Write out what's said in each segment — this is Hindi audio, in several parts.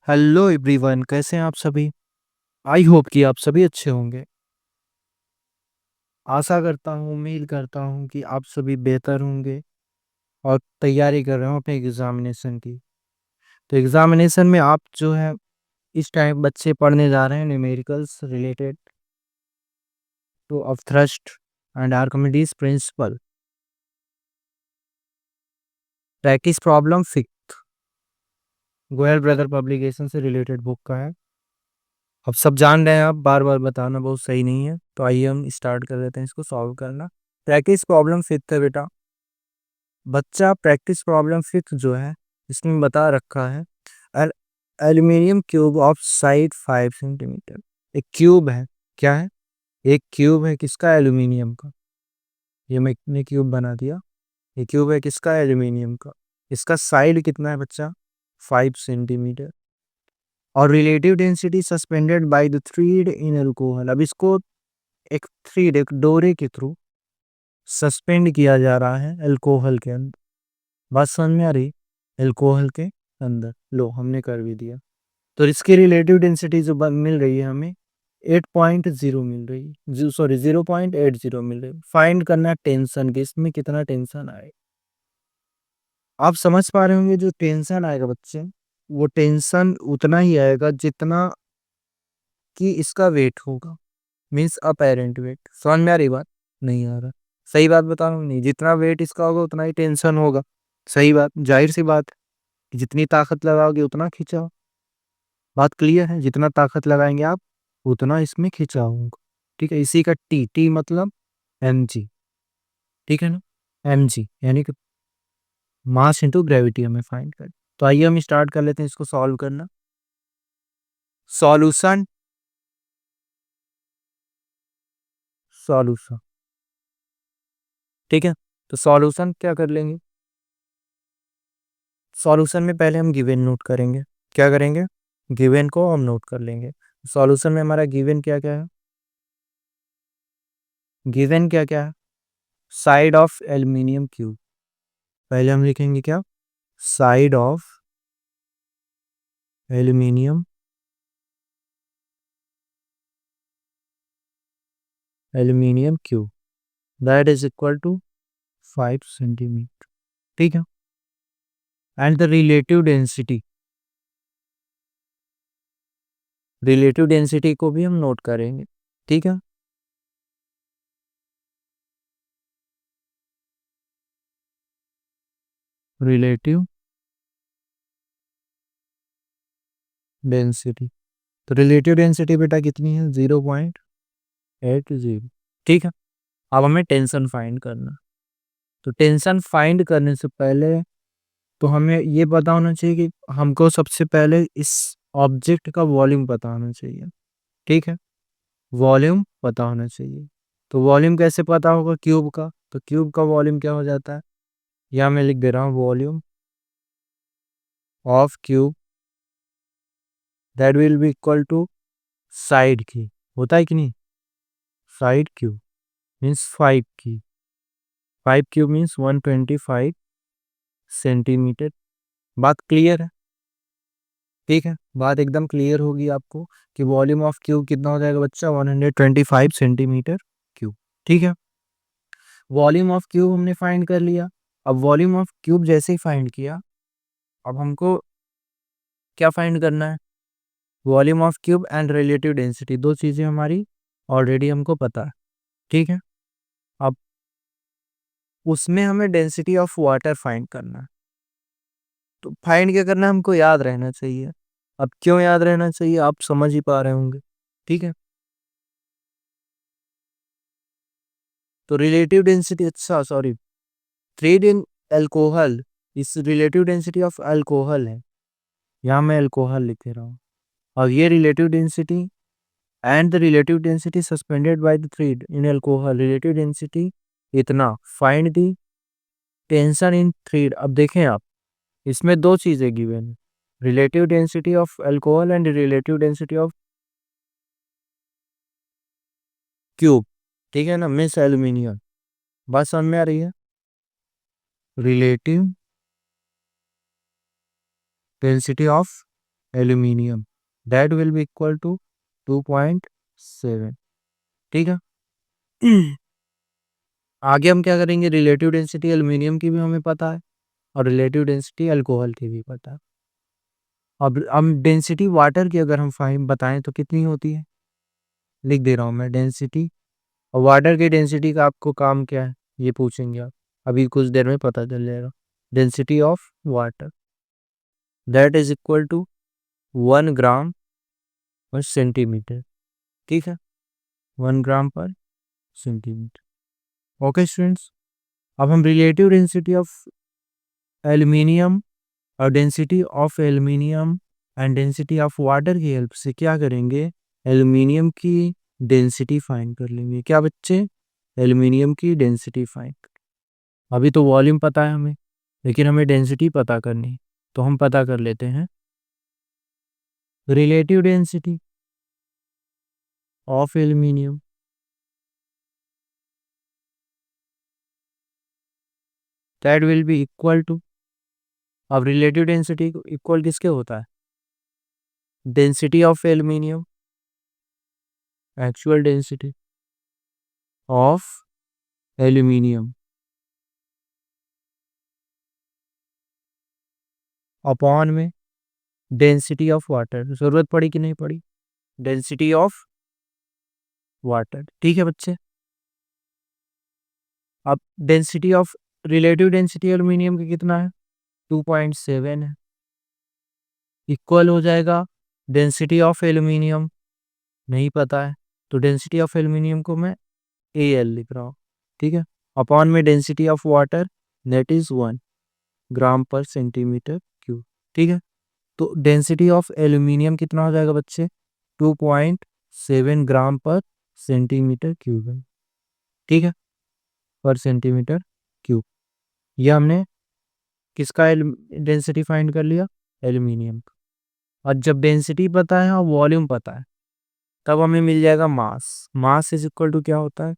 हेलो एवरीवन, कैसे हैं आप सभी। आई होप कि आप सभी अच्छे होंगे। आशा करता हूँ, उम्मीद करता हूँ कि आप सभी बेहतर होंगे और तैयारी कर रहे हो अपने एग्जामिनेशन की। तो एग्जामिनेशन में आप जो है इस टाइम बच्चे पढ़ने जा रहे हैं numericals related two of thrust and Archimedes principal, practice problem fifth, Goyal brother publication से रिलेटेड बुक का है। अब सब जान रहे हैं, आप बार बार बताना बहुत सही नहीं है, तो आइए हम स्टार्ट कर लेते हैं इसको सॉल्व करना। प्रैक्टिस प्रॉब्लम फिफ्थ है बेटा। बच्चा प्रैक्टिस प्रॉब्लम फिफ्थ जो है इसमें बता रखा है aluminium cube of side 5 centimetre. एक क्यूब है, क्या है? एक क्यूब है किसका? एल्यूमिनियम का। ये मैंने क्यूब बना दिया। ये क्यूब है किसका? एल्यूमिनियम का। इसका साइड कितना है बच्चा? 5 सेंटीमीटर। और relative density suspended by the thread in alcohol. अब इसको एक थ्रेड, एक डोरे के थ्रू सस्पेंड किया जा रहा है अल्कोहल के अंदर। बात समझ में आ रही? अल्कोहल के अंदर। लो, हमने कर भी दिया। तो इसकी रिलेटिव डेंसिटी जो मिल रही है हमें 8.0 मिल रही है, सॉरी 0.80 मिल रही है। फाइंड करना है टेंशन की, इसमें कितना टेंशन आए। आप समझ पा रहे होंगे जो टेंशन आएगा बच्चे, वो टेंशन उतना ही आएगा जितना कि इसका वेट होगा। Means apparent wait. समझ में आ रही बात? नहीं आ रहा? सही बात बता रहा हूँ, नहीं, जितना वेट इसका होगा उतना ही टेंशन होगा। सही बात, जाहिर सी बात है कि जितनी ताकत लगाओगे उतना खिंचाव। बात क्लियर है? जितना ताकत लगाएंगे आप उतना इसमें खिंचाव होगा। ठीक है, इसी का टी टी मतलब एम जी। ठीक है ना? एम जी यानी कि मास इंटू ग्रेविटी हमें फाइंड कर। तो आइए हम स्टार्ट कर लेते हैं इसको सॉल्व करना। Solution, solution. ठीक है, तो सॉल्यूशन क्या कर लेंगे? सॉल्यूशन में पहले हम गिवन नोट करेंगे। क्या करेंगे? गिवन को हम नोट कर लेंगे। सॉल्यूशन में हमारा गिवन क्या क्या है? गिवन क्या क्या है? Side of aluminium cube. पहले हम लिखेंगे क्या? Side of aluminium, aluminium cube, that is equal to 5 centimetre. ठीक है, and the relative density, relative density को भी हम नोट करेंगे। ठीक है, रिलेटिव डेंसिटी। तो रिलेटिव डेंसिटी बेटा कितनी है? 0.80। ठीक है, अब हमें टेंशन फाइंड करना। तो टेंशन फाइंड करने से पहले तो हमें ये पता होना चाहिए कि हमको सबसे पहले इस ऑब्जेक्ट का वॉल्यूम पता होना चाहिए। ठीक है, वॉल्यूम पता होना चाहिए। तो वॉल्यूम कैसे पता होगा क्यूब का? तो क्यूब का वॉल्यूम क्या हो जाता है? यहाँ मैं लिख दे रहा हूँ, volume of cube that will be equal to side की। होता है कि नहीं? साइड क्यूब मीन्स 5 की। 5 क्यूब मीन्स 125 सेंटीमीटर। बात क्लियर है? ठीक है, बात एकदम क्लियर होगी आपको कि वॉल्यूम ऑफ क्यूब कितना हो जाएगा बच्चा? 125 सेंटीमीटर क्यूब। ठीक है, वॉल्यूम ऑफ क्यूब हमने फाइंड कर लिया। अब वॉल्यूम ऑफ क्यूब जैसे ही फाइंड किया, अब हमको क्या फाइंड करना है? Volume of cube and relative density, दो चीजें हमारी ऑलरेडी हमको पता है। ठीक है, अब उसमें हमें डेंसिटी ऑफ वाटर फाइंड करना है। तो फाइंड क्या करना है? हमको याद रहना चाहिए। अब क्यों याद रहना चाहिए आप समझ ही पा रहे होंगे। ठीक है, तो रिलेटिव डेंसिटी, अच्छा सॉरी, थ्रेड इन अल्कोहल, इस रिलेटिव डेंसिटी ऑफ अल्कोहल है। यहाँ मैं अल्कोहल लिख रहा हूँ। और ये relative density and the relative density suspended by the thread in alcohol, relative density इतना। Find the tension in thread. अब देखें आप, इसमें दो चीजें गिवन है, relative density of alcohol and relative density of cube. ठीक है ना, मिस एल्यूमिनियम। बात समझ में आ रही है? Relative density of aluminium, that will be equal to 2.7। ठीक है। आगे हम क्या करेंगे, रिलेटिव डेंसिटी एल्यूमिनियम की भी हमें पता है और रिलेटिव डेंसिटी अल्कोहल की भी पता है। अब हम डेंसिटी वाटर की अगर हम फाइन बताएं तो कितनी होती है, लिख दे रहा हूँ मैं डेंसिटी। और वाटर की डेंसिटी का आपको काम क्या है ये पूछेंगे आप, अभी कुछ देर में पता चल जाएगा। Density of water that is equal to 1 gram per centimetre. ठीक है, 1 gram per centimetre. Okay students, अब हम रिलेटिव डेंसिटी ऑफ एल्यूमिनियम और density of aluminium and density of water की हेल्प से क्या करेंगे, एल्यूमिनियम की डेंसिटी फाइंड कर लेंगे। क्या बच्चे, एल्यूमिनियम की डेंसिटी फाइंड। अभी तो वॉल्यूम पता है हमें, लेकिन हमें डेंसिटी पता करनी है, तो हम पता कर लेते हैं relative density of aluminium that will be equal to, अब रिलेटिव डेंसिटी इक्वल किसके होता है, density of aluminium actual density of aluminium upon में डेंसिटी ऑफ वाटर। जरूरत पड़ी कि नहीं पड़ी, डेंसिटी ऑफ वाटर। ठीक है बच्चे, अब density of relative density aluminium की कितना है, 2.7 है, इक्वल हो जाएगा डेंसिटी ऑफ एल्यूमिनियम नहीं पता है, तो डेंसिटी ऑफ एल्यूमिनियम को मैं AL लिख रहा हूँ। ठीक है, अपॉन में density of water that is 1 gram per centimetre cube. ठीक है, तो डेंसिटी ऑफ एल्यूमिनियम कितना हो जाएगा बच्चे, 2.7 ग्राम पर सेंटीमीटर क्यूब है। ठीक है, पर सेंटीमीटर क्यूब। ये हमने किसका डेंसिटी फाइंड कर लिया, एल्यूमिनियम का। और जब डेंसिटी पता है और वॉल्यूम पता है तब हमें मिल जाएगा mass. Mass is equal to क्या होता है,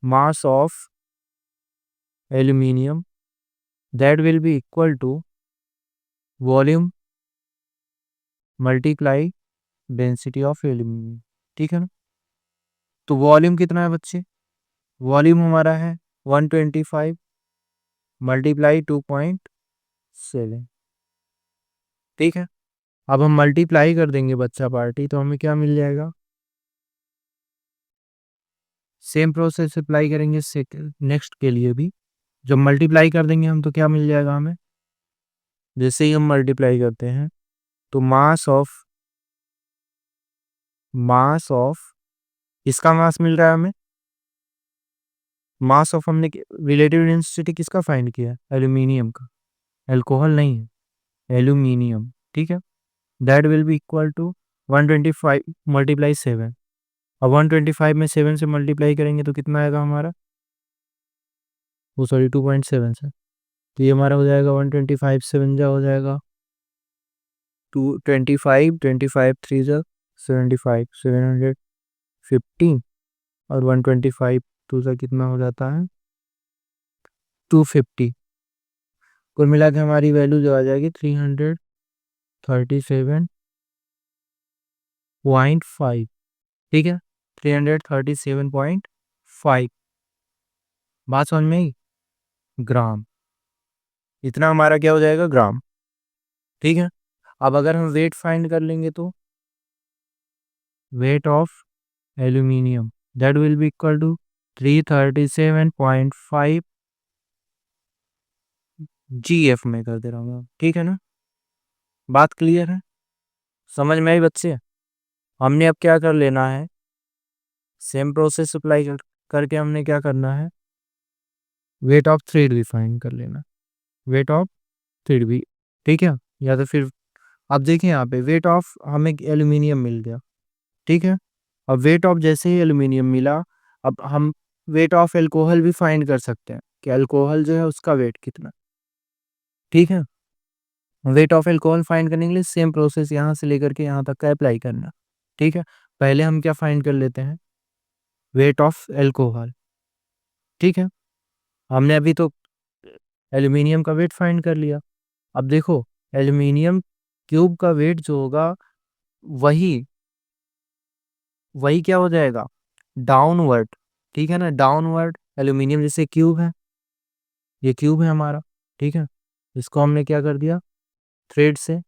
mass of aluminium that will be equal to volume multiply density of aluminium. ठीक है ना, तो वॉल्यूम कितना है बच्चे, वॉल्यूम हमारा है 125 मल्टीप्लाई 2.7। ठीक है, अब हम मल्टीप्लाई कर देंगे बच्चा पार्टी, तो हमें क्या मिल जाएगा, सेम प्रोसेस अप्लाई करेंगे नेक्स्ट के लिए भी। जब मल्टीप्लाई कर देंगे हम तो क्या मिल जाएगा हमें, जैसे ही हम मल्टीप्लाई करते हैं तो मास ऑफ इसका मास मिल रहा है हमें, मास ऑफ हमने रिलेटिव डेंसिटी किसका फाइंड किया, एल्यूमिनियम का, अल्कोहल नहीं है, एल्यूमिनियम। ठीक है, that will be equal to 125 multiply 7। अब 125 में 7 से मल्टीप्लाई करेंगे तो कितना आएगा हमारा, वो सॉरी 2.7 से, तो ये हमारा हो जाएगा 125 7 जा हो जाएगा 225, 25 3 जा 75, 715 और 125 2 जा कितना हो जाता है 250। कुल मिला के हमारी वैल्यू जो आ जाएगी 337.5। ठीक है, 337.5, बात समझ में आई, ग्राम, इतना हमारा क्या हो जाएगा ग्राम। ठीक है, अब अगर हम वेट फाइंड कर लेंगे तो weight of aluminium that will be equal to 337.5 GF में कर दे रहा हूँ। ठीक है ना, बात क्लियर है, समझ में आई बच्चे। हमने अब क्या कर लेना है, सेम प्रोसेस अप्लाई करके हमने क्या करना है, वेट ऑफ थ्रेड भी फाइंड कर लेना, वेट ऑफ थ्रेड भी। ठीक है, या तो फिर आप देखिए यहाँ पे वेट ऑफ हमें एल्यूमिनियम मिल गया। ठीक है, अब वेट ऑफ जैसे ही एल्यूमिनियम मिला, अब हम वेट ऑफ एल्कोहल भी फाइंड कर सकते हैं कि अल्कोहल जो है उसका वेट कितना। ठीक है, वेट ऑफ एल्कोहल फाइंड करने के लिए सेम प्रोसेस यहाँ से लेकर के यहाँ तक का अप्लाई करना। ठीक है, पहले हम क्या फाइंड कर लेते हैं, वेट ऑफ एल्कोहल। ठीक है, हमने अभी तो एल्यूमिनियम का वेट फाइंड कर लिया। अब देखो एल्यूमिनियम क्यूब का वेट जो होगा वही वही क्या हो जाएगा, डाउनवर्ड। ठीक है ना, डाउनवर्ड एल्यूमिनियम जैसे क्यूब है, ये क्यूब है हमारा। ठीक है, इसको हमने क्या कर दिया, थ्रेड से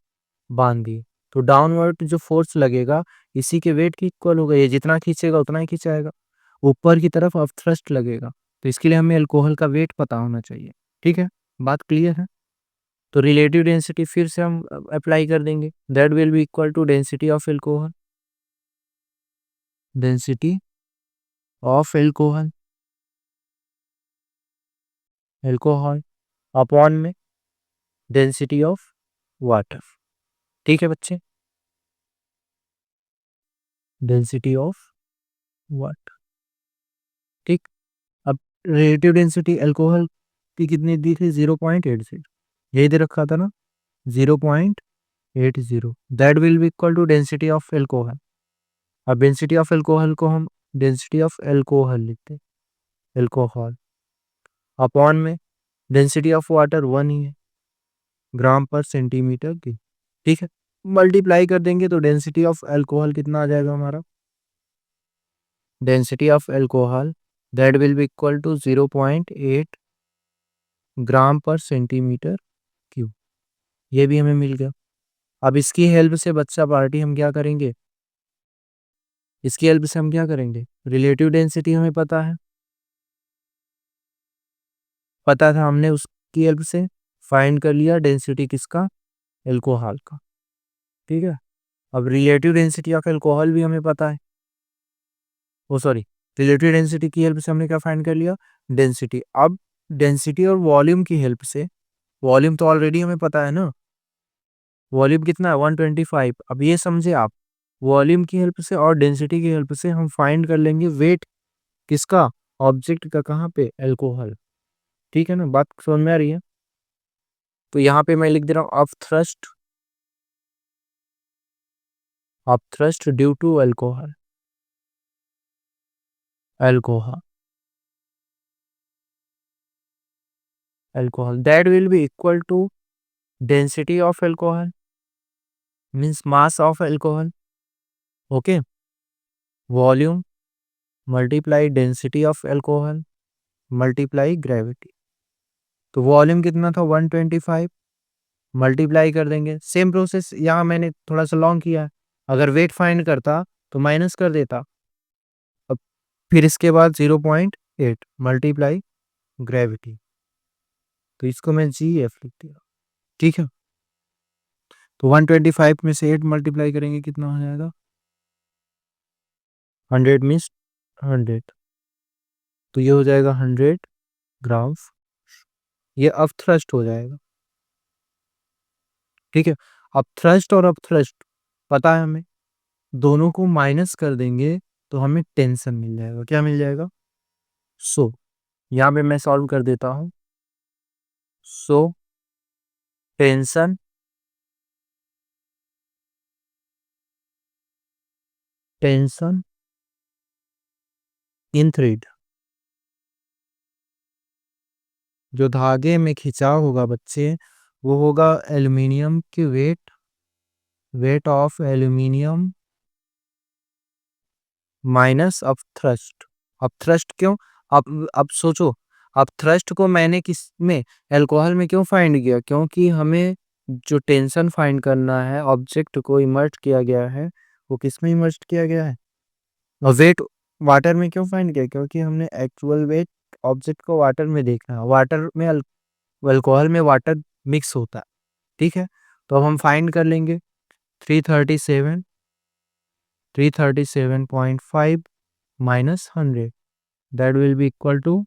बांध दिए। तो डाउनवर्ड जो फोर्स लगेगा इसी के वेट की इक्वल होगा, ये जितना खींचेगा उतना ही खींचाएगा। ऊपर की तरफ अब थ्रस्ट लगेगा, तो इसके लिए हमें अल्कोहल का वेट पता होना चाहिए। ठीक है, बात क्लियर है। तो रिलेटिव डेंसिटी फिर से हम अप्लाई कर देंगे, that will be equal to density of alcohol, density of alcohol, alcohol upon में डेंसिटी ऑफ वाटर। ठीक है बच्चे, डेंसिटी ऑफ वाटर। ठीक, अब रिलेटिव डेंसिटी अल्कोहल की कितनी दी थी, 0.80, यही दे रखा था ना, 0.80, that will be equal to density of alcohol. अब डेंसिटी ऑफ एल्कोहल को हम डेंसिटी ऑफ एल्कोहल लिखते हैं, एल्कोहल अपॉन में डेंसिटी ऑफ वाटर 1 ही है, ग्राम पर सेंटीमीटर की। ठीक है, मल्टीप्लाई कर देंगे तो डेंसिटी ऑफ अल्कोहल कितना आ जाएगा हमारा, density of alcohol that will be equal to 0.8 gram per centimetre cube. ये भी हमें मिल गया। अब इसकी हेल्प से बच्चा पार्टी हम क्या करेंगे, इसकी हेल्प से हम क्या करेंगे, रिलेटिव डेंसिटी हमें पता है, पता था हमने, उसकी हेल्प से फाइंड कर लिया डेंसिटी किसका, एल्कोहल का। ठीक है, अब रिलेटिव डेंसिटी ऑफ एल्कोहल भी हमें पता है, ओ सॉरी, रिलेटिव डेंसिटी की हेल्प से हमने क्या फाइंड कर लिया, डेंसिटी। अब डेंसिटी और वॉल्यूम की हेल्प से, वॉल्यूम तो ऑलरेडी हमें पता है ना, वॉल्यूम कितना है 125। अब ये समझे आप, वॉल्यूम की हेल्प से और डेंसिटी की हेल्प से हम फाइंड कर लेंगे वेट किसका, ऑब्जेक्ट का, कहाँ पे, एल्कोहल। ठीक है ना, बात समझ में आ रही है। तो यहाँ पे मैं लिख दे रहा हूँ of thrust due to alcohol, alcohol, alcohol that will be equal to density of alcohol means mass of alcohol, okay, volume multiply density of alcohol multiply gravity. तो वॉल्यूम कितना था 125, मल्टीप्लाई कर देंगे। सेम प्रोसेस यहाँ मैंने थोड़ा सा लॉन्ग किया है, अगर वेट फाइंड करता तो माइनस कर देता। अब फिर इसके बाद 0.8 मल्टीप्लाई ग्रेविटी, तो इसको मैं जी एफ लिख दिया। ठीक है, तो 125 में से 8 मल्टीप्लाई करेंगे कितना हो जाएगा, 100 मीन्स 100, तो ये हो जाएगा 100 ग्राम, ये अब थ्रस्ट हो जाएगा। ठीक है, अब थ्रस्ट और अब थ्रस्ट पता है हमें, दोनों को माइनस कर देंगे तो हमें टेंशन मिल जाएगा। क्या मिल जाएगा, सो यहाँ पे मैं सॉल्व कर देता हूँ। So tension, tension in thread, जो धागे में खिंचाव होगा बच्चे, वो होगा एल्यूमिनियम की weight, weight of aluminium minus अब थ्रस्ट। अब थ्रस्ट क्यों, अब सोचो, अब थ्रस्ट को मैंने किस में, अल्कोहल में क्यों फाइंड किया, क्योंकि हमें जो टेंशन फाइंड करना है, ऑब्जेक्ट को इमर्ज किया गया है, वो किस में इमर्ज किया गया है, और वेट वाटर में क्यों फाइंड किया, क्योंकि हमने एक्चुअल वेट ऑब्जेक्ट को वाटर में देखना है, वाटर में अल्कोहल में वाटर मिक्स होता है। ठीक है, तो अब हम फाइंड कर लेंगे 337, 337.5 minus 100, that will be equal to,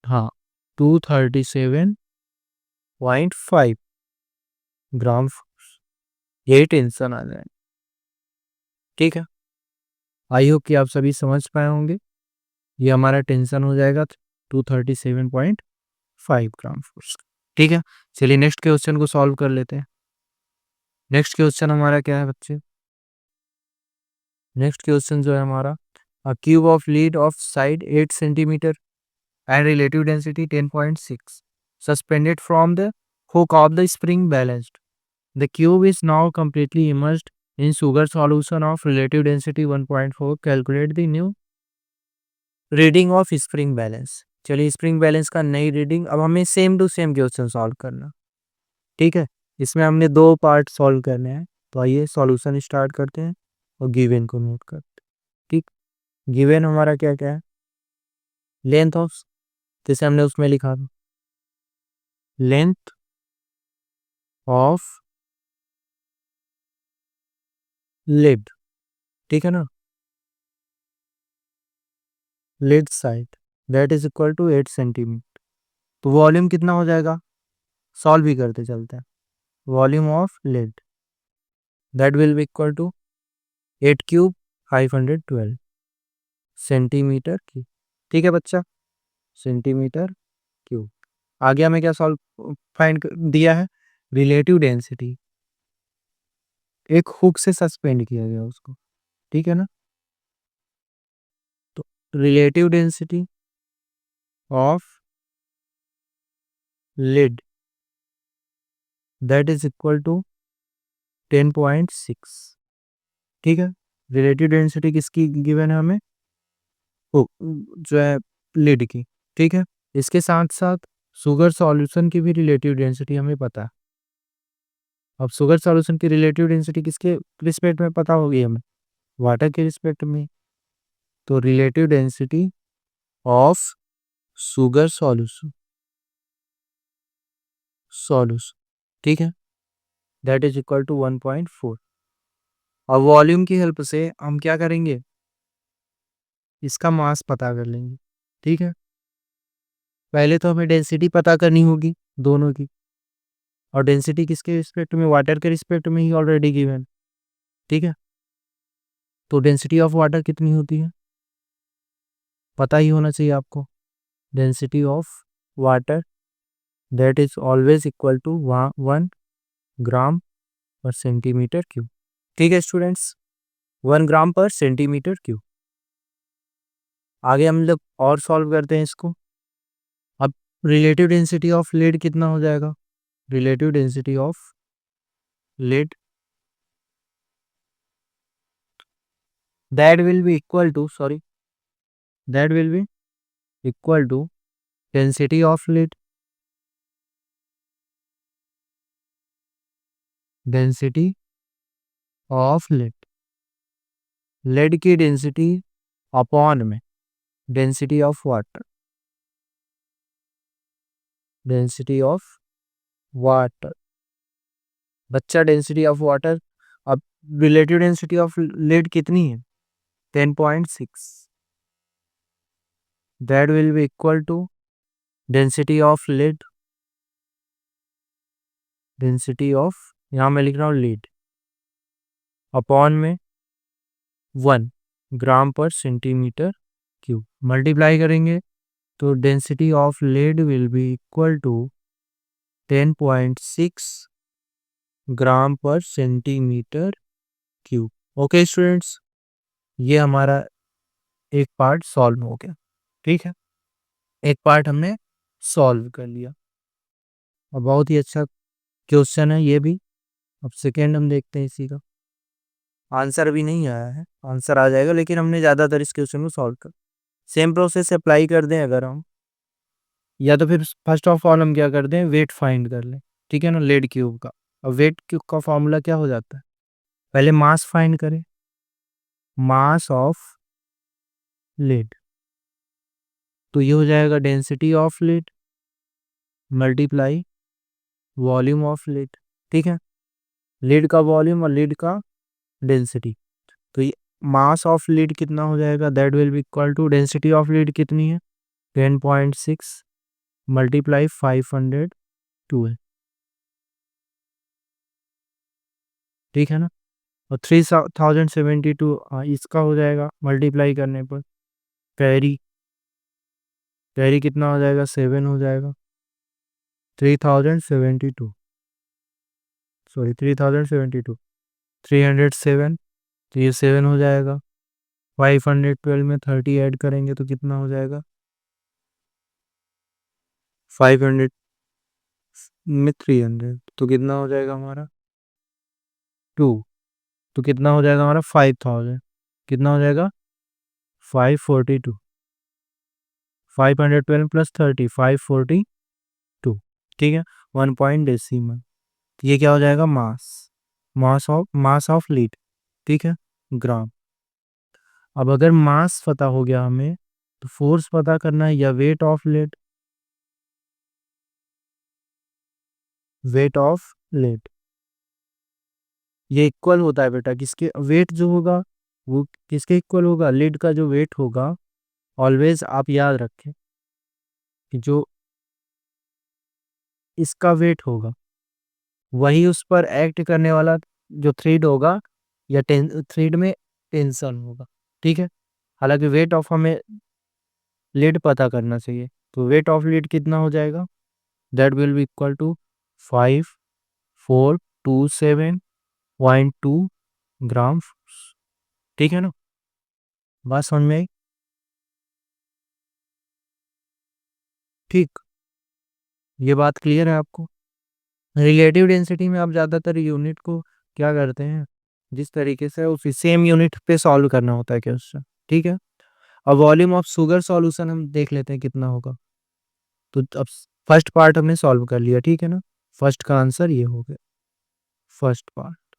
हाँ, 237.5 ग्राम, यही टेंशन आ जाए। ठीक है, आई होप कि आप सभी समझ पाए होंगे। ये हमारा टेंशन हो जाएगा 237.5 ग्राम फोर्स। ठीक है, चलिए नेक्स्ट क्वेश्चन को सॉल्व कर लेते हैं। नेक्स्ट क्वेश्चन हमारा क्या है बच्चे, नेक्स्ट क्वेश्चन जो है हमारा, अ cube of lead of side 8 centimetre and relative density 10.6 suspended from the hook of the spring balanced. The cube is now completely immersed in sugar solution of relative density 1.4. Calculate the new reading of spring balance. चलिए स्प्रिंग बैलेंस का नई रीडिंग, अब हमें same to same question solve करना। ठीक है, इसमें हमने 2 पार्ट सॉल्व करने हैं, तो आइए सॉल्यूशन स्टार्ट करते हैं और गिवन को नोट करते हैं। ठीक, गिवन हमारा क्या क्या है, लेंथ ऑफ, जैसे हमने उसमें लिखा था लेंथ ऑफ लिड, ठीक है ना, lid side that is equal to 8 centimetre. तो वॉल्यूम कितना हो जाएगा, सॉल्व भी करते चलते हैं। Volume of lid that will be equal to 8 cube 512 centimetre cube. ठीक है बच्चा, सेंटीमीटर क्यूब। आगे हमें क्या सॉल्व फाइंड दिया है, रिलेटिव डेंसिटी, एक हुक से सस्पेंड किया गया उसको, ठीक है ना। तो relative density of lid that is equal to 10.6। ठीक है, रिलेटिव डेंसिटी किसकी गिवन है हमें, जो है लिड की। ठीक है, इसके साथ साथ शुगर सॉल्यूशन की भी रिलेटिव डेंसिटी हमें पता है। अब शुगर सॉल्यूशन की रिलेटिव डेंसिटी किसके रिस्पेक्ट में पता होगी हमें, वाटर के रिस्पेक्ट में। तो relative density of sugar solution ठीक है, दैट इज इक्वल टू 1.4। और वॉल्यूम की हेल्प से हम क्या करेंगे, इसका मास पता कर लेंगे। ठीक है, पहले तो हमें डेंसिटी पता करनी होगी दोनों की, और डेंसिटी किसके रिस्पेक्ट में, वाटर के रिस्पेक्ट में ही ऑलरेडी गिवन। ठीक है, तो डेंसिटी ऑफ वाटर कितनी होती है, पता ही होना चाहिए आपको। Density of water that is always equal to 1 gram per centimetre cube. ठीक है students, 1 gram per centimetre cube. आगे हम लोग और सॉल्व करते हैं इसको। अब रिलेटिव डेंसिटी ऑफ लीड कितना हो जाएगा, relative density of lead that will be equal to density of lead lead की डेंसिटी अपॉन में डेंसिटी ऑफ वाटर, बच्चा डेंसिटी ऑफ वाटर। अब रिलेटिव डेंसिटी ऑफ लीड कितनी है, 10.6, that will be equal to density of यहाँ मैं लिख रहा हूँ लीड अपॉन में 1 gram per centimetre cube. Multiply करेंगे तो density of lead will be equal to 10.6 gram per centimetre cube. Okay students, ये हमारा एक पार्ट सॉल्व हो गया। ठीक है, एक पार्ट हमने सॉल्व कर लिया और बहुत ही अच्छा क्वेश्चन है ये भी। अब सेकेंड हम देखते हैं, इसी का आंसर अभी नहीं आया है, आंसर आ जाएगा, लेकिन हमने ज़्यादातर इस क्वेश्चन को सॉल्व कर, सेम प्रोसेस अप्लाई कर दें अगर हम, या तो फिर फर्स्ट ऑफ ऑल हम क्या कर दें, वेट फाइंड कर लें। ठीक है ना, लेड क्यूब का। अब वेट क्यूब का फॉर्मूला क्या हो जाता है, पहले मास फाइंड करें, मास ऑफ लेड, तो ये हो जाएगा density of lead multiply volume of lead. ठीक है, लीड का वॉल्यूम और लीड का डेंसिटी, तो ये मास ऑफ लीड कितना हो जाएगा, that will be equal to density of lead कितनी है 10.6 मल्टीप्लाई 512। ठीक है ना, और 3072 इसका हो जाएगा मल्टीप्लाई करने पर, कैरी कितना हो जाएगा 7 हो जाएगा, 3072 307, 307, तो ये 7 हो जाएगा। 512 में 30 ऐड करेंगे तो कितना हो जाएगा 500, में 300, तो कितना हो जाएगा हमारा 2, तो कितना हो जाएगा हमारा 5000, कितना हो जाएगा 542, 512 प्लस 30 542, ठीक है, 1 पॉइंट डेसिमल। ये क्या हो जाएगा मास, मास ऑफ लीड, ठीक है, ग्राम। अब अगर मास पता हो गया हमें, तो फोर्स पता करना है या weight of lead, weight of lead ये इक्वल होता है बेटा किसके, वेट जो होगा वो किसके इक्वल होगा, लीड का जो वेट होगा, ऑलवेज आप याद रखें कि जो इसका वेट होगा वही उस पर एक्ट करने वाला जो थ्रेड होगा, या थ्रेड में टेंशन होगा, ठीक है। हालांकि वेट ऑफ हमें लीड पता करना चाहिए, तो वेट ऑफ लीड कितना हो जाएगा, that will be equal to 5427.2 gram, ठीक है ना, बात समझ में आई, ठीक, ये बात क्लियर है आपको। रिलेटिव डेंसिटी में आप ज़्यादातर यूनिट को क्या करते हैं, जिस तरीके से उसी सेम यूनिट पे सॉल्व करना होता है क्वेश्चन, ठीक है। अब वॉल्यूम ऑफ शुगर सॉल्यूशन हम देख लेते हैं कितना होगा। तो अब फर्स्ट पार्ट हमने सॉल्व कर लिया, ठीक है ना, फर्स्ट का आंसर ये हो गया, फर्स्ट पार्ट।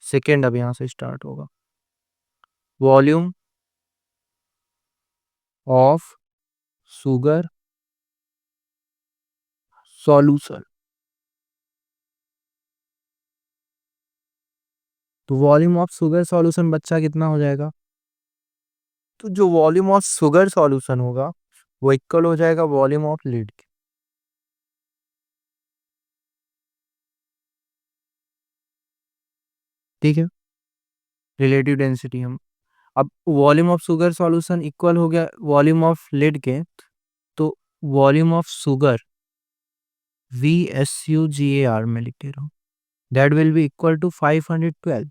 सेकेंड अब यहाँ से स्टार्ट होगा, वॉल्यूम ऑफ शुगर सॉल्यूशन। तो वॉल्यूम ऑफ शुगर सॉल्यूशन बच्चा कितना हो जाएगा, तो जो वॉल्यूम ऑफ शुगर सॉल्यूशन होगा वो इक्वल हो जाएगा वॉल्यूम ऑफ लीड के, ठीक है। रिलेटिव डेंसिटी हम, अब volume of sugar solution equal हो गया वॉल्यूम ऑफ लीड के, तो वॉल्यूम ऑफ शुगर VSUGAR में लिख दे रहा हूँ, that will be equal to 512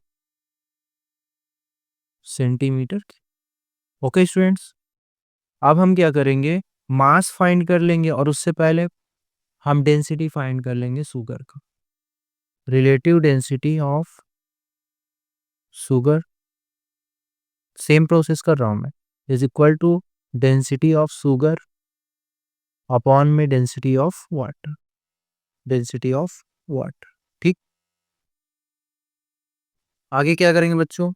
centimetre. Okay students, अब हम क्या करेंगे, मास फाइंड कर लेंगे और उससे पहले हम डेंसिटी फाइंड कर लेंगे शुगर का। Relative density of sugar, same process कर रहा हूं मैं, is equal to density of sugar upon में density of water, density of water, ठीक। आगे क्या करेंगे बच्चों,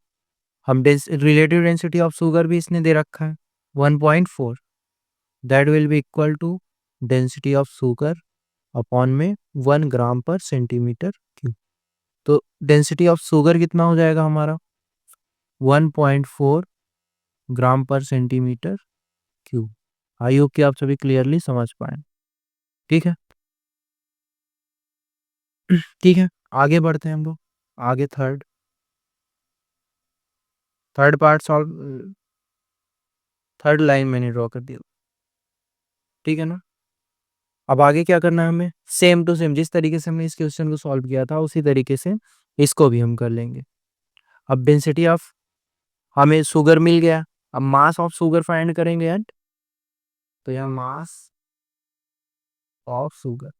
हम रिलेटिव डेंसिटी ऑफ शुगर भी इसने दे रखा है 1.4, that will be equal to density of sugar upon में 1 ग्राम पर सेंटीमीटर क्यूब। तो डेंसिटी ऑफ शुगर कितना हो जाएगा हमारा 1.4 ग्राम per centimetre cube. I hope कि आप सभी क्लियरली समझ पाए, ठीक है। ठीक है, आगे बढ़ते हैं हम लोग, आगे third third part solve, third line मैंने ड्रॉ कर दिया, ठीक है ना। अब आगे क्या करना है हमें, सेम टू सेम जिस तरीके से हमने इस क्वेश्चन को सॉल्व किया था उसी तरीके से इसको भी हम कर लेंगे। अब डेंसिटी ऑफ, हमें शुगर मिल गया, अब मास ऑफ शुगर फाइंड करेंगे यार, तो यहाँ मास ऑफ शुगर,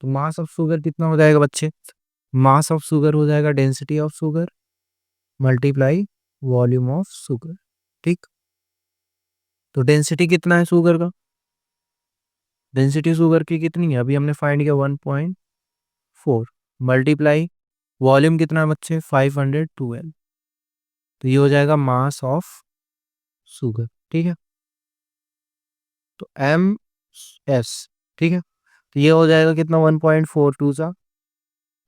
तो मास ऑफ शुगर कितना हो जाएगा बच्चे, मास ऑफ शुगर हो जाएगा density of sugar multiply volume of sugar, ठीक। तो डेंसिटी कितना है शुगर का, डेंसिटी शुगर की कितनी है, अभी हमने फाइंड किया 1.4, मल्टीप्लाई वॉल्यूम कितना है बच्चे 512, तो ये हो जाएगा मास ऑफ शुगर, ठीक है। तो MS, ठीक है, तो ये हो जाएगा कितना 1.42 सा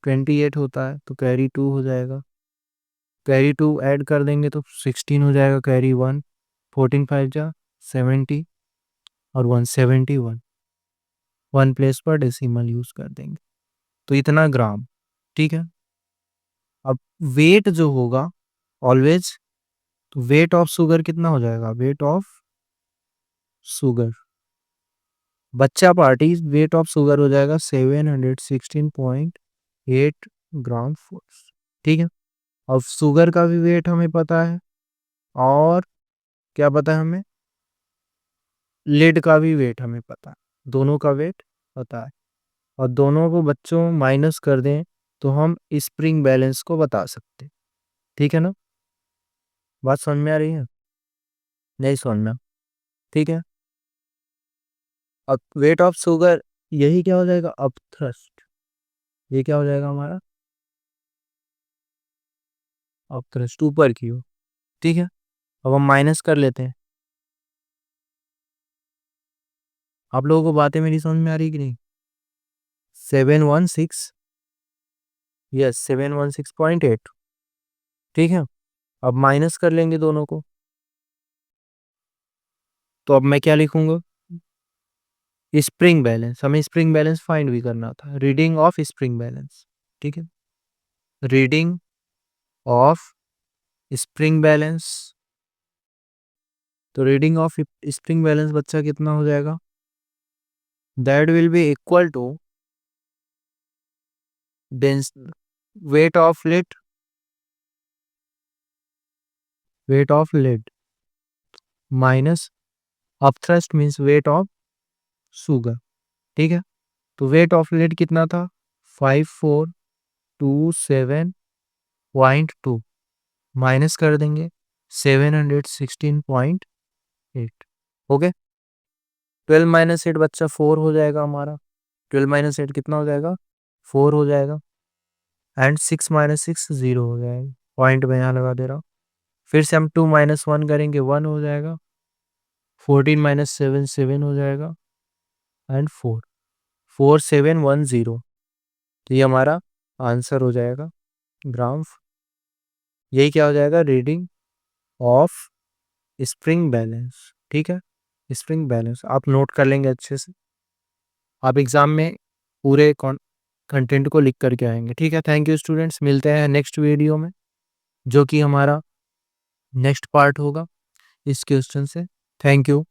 28 होता है, तो कैरी 2 हो जाएगा, कैरी 2 ऐड कर देंगे तो 16 हो जाएगा, कैरी 1 14 5 जा 70 और 171, 1 प्लेस पर डेसिमल यूज कर देंगे, तो इतना ग्राम, ठीक है। अब वेट जो होगा ऑलवेज, तो वेट ऑफ शुगर कितना हो जाएगा, वेट ऑफ शुगर, बच्चा पार्टी वेट ऑफ शुगर हो जाएगा 716.8 ग्राम फोर्स, ठीक है। अब शुगर का भी वेट हमें पता है, और क्या पता है हमें, लेड का भी वेट हमें पता है, दोनों का वेट होता है और दोनों को बच्चों माइनस कर दें तो हम स्प्रिंग बैलेंस को बता सकते हैं। ठीक है ना? बात समझ में आ रही है? नहीं समझ में? ठीक है। अब वेट ऑफ शुगर, यही क्या हो जाएगा, अप थ्रस्ट। ये क्या हो जाएगा हमारा, अप थ्रस्ट ऊपर की हो। ठीक है। अब हम माइनस कर लेते हैं। आप लोगों को बातें मेरी समझ में आ रही कि नहीं? 716, यस 716.8। ठीक है। अब माइनस कर लेंगे दोनों को, तो अब मैं क्या लिखूंगा, स्प्रिंग बैलेंस। हमें स्प्रिंग बैलेंस फाइंड भी करना था, रीडिंग ऑफ स्प्रिंग बैलेंस। ठीक है, रीडिंग ऑफ स्प्रिंग बैलेंस। तो रीडिंग ऑफ स्प्रिंग बैलेंस बच्चा कितना हो जाएगा, that will be equal to dense weight of lead, weight of lead minus upthrust means weight of sugar. ठीक है। तो वेट ऑफ लेड कितना था, 5427.2 माइनस कर देंगे 716.8। ओके। 12 - 8 बच्चा 4 हो जाएगा हमारा। 12 - 8 कितना हो जाएगा, 4 हो जाएगा। एंड 6 - 6 0 हो जाएगा। पॉइंट में यहाँ लगा दे रहा हूँ। फिर से हम 2 - 1 करेंगे, 1 हो जाएगा। 14 - 7 7 हो जाएगा। एंड 4, 4710। तो ये हमारा आंसर हो जाएगा ग्राफ। यही क्या हो जाएगा, रीडिंग ऑफ स्प्रिंग बैलेंस। ठीक है, स्प्रिंग बैलेंस आप नोट कर लेंगे अच्छे से। आप एग्जाम में पूरे कंटेंट को लिख करके आएंगे। ठीक है, थैंक यू स्टूडेंट्स, मिलते हैं नेक्स्ट वीडियो में, जो कि हमारा नेक्स्ट पार्ट होगा इस क्वेश्चन से। Thank you.